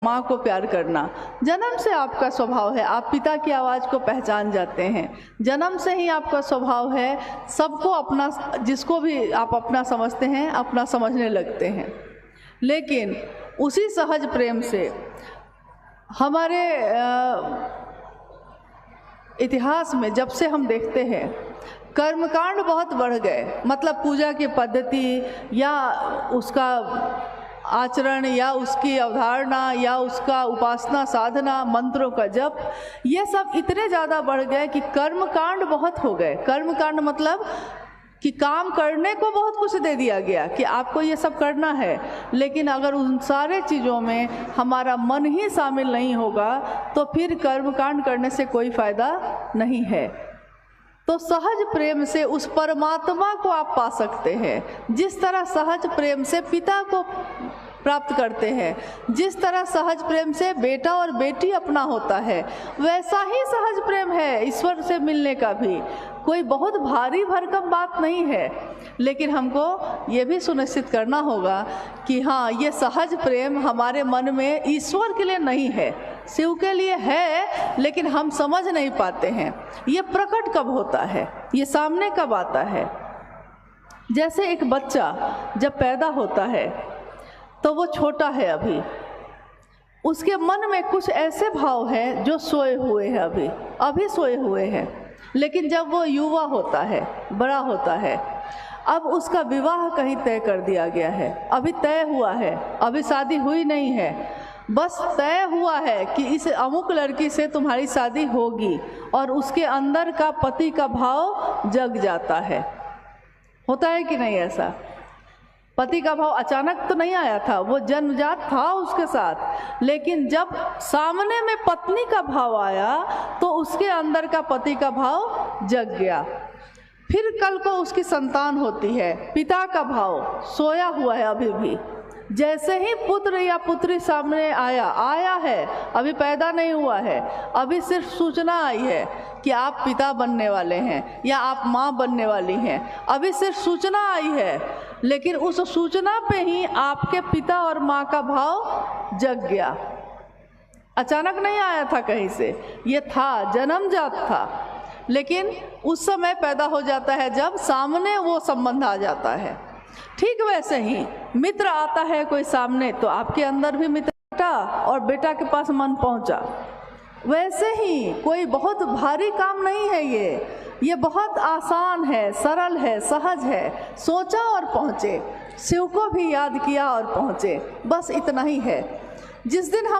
माँ को प्यार करना जन्म से आपका स्वभाव है। आप पिता की आवाज़ को पहचान जाते हैं, जन्म से ही आपका स्वभाव है। सबको अपना, जिसको भी आप अपना समझते हैं, अपना समझने लगते हैं। लेकिन उसी सहज प्रेम से हमारे इतिहास में जब से हम देखते हैं कर्मकांड बहुत बढ़ गए, मतलब पूजा की पद्धति या उसका आचरण या उसकी अवधारणा या उसका उपासना साधना, मंत्रों का जप, ये सब इतने ज़्यादा बढ़ गए कि कर्मकांड बहुत हो गए। कर्मकांड मतलब कि काम करने को बहुत कुछ दे दिया गया कि आपको ये सब करना है, लेकिन अगर उन सारे चीज़ों में हमारा मन ही शामिल नहीं होगा तो फिर कर्मकांड करने से कोई फ़ायदा नहीं है। तो सहज प्रेम से उस परमात्मा को आप पा सकते हैं। जिस तरह सहज प्रेम से पिता को प्राप्त करते हैं, जिस तरह सहज प्रेम से बेटा और बेटी अपना होता है, वैसा ही सहज प्रेम है ईश्वर से मिलने का भी। कोई बहुत भारी भरकम बात नहीं है, लेकिन हमको ये भी सुनिश्चित करना होगा कि हाँ, ये सहज प्रेम हमारे मन में ईश्वर के लिए नहीं है, शिव के लिए है, लेकिन हम समझ नहीं पाते हैं। ये प्रकट कब होता है, ये सामने कब आता है। जैसे एक बच्चा जब पैदा होता है तो वो छोटा है, उसके मन में कुछ ऐसे भाव हैं जो सोए हुए हैं, अभी सोए हुए हैं। लेकिन जब वो युवा होता है, बड़ा होता है, अब उसका विवाह कहीं तय कर दिया गया है, अभी तय हुआ है, अभी शादी हुई नहीं है, बस तय हुआ है कि इस अमुक लड़की से तुम्हारी शादी होगी, और उसके अंदर का पति का भाव जग जाता है। होता है कि नहीं ऐसा? पति का भाव अचानक तो नहीं आया था, वो जन्मजात था उसके साथ, लेकिन जब सामने में पत्नी का भाव आया तो उसके अंदर का पति का भाव जग गया। फिर कल को उसकी संतान होती है, पिता का भाव सोया हुआ है अभी भी। जैसे ही पुत्र या पुत्री सामने आया है, अभी पैदा नहीं हुआ है, अभी सिर्फ सूचना आई है कि आप पिता बनने वाले हैं या आप माँ बनने वाली हैं, अभी सिर्फ सूचना आई है, लेकिन उस सूचना पे ही आपके पिता और माँ का भाव जग गया। अचानक नहीं आया था कहीं से, ये था, जन्मजात था, लेकिन उस समय पैदा हो जाता है जब सामने वो संबंध आ जाता है। ठीक वैसे ही मित्र आता है कोई सामने, तो आपके अंदर भी मित्र बेटा और बेटा के पास मन पहुंचा। वैसे ही कोई बहुत भारी काम नहीं है ये बहुत आसान है, सरल है, सहज है। सोचा और पहुँचे, शिव को भी याद किया और पहुँचे, बस इतना ही है। जिस दिन हम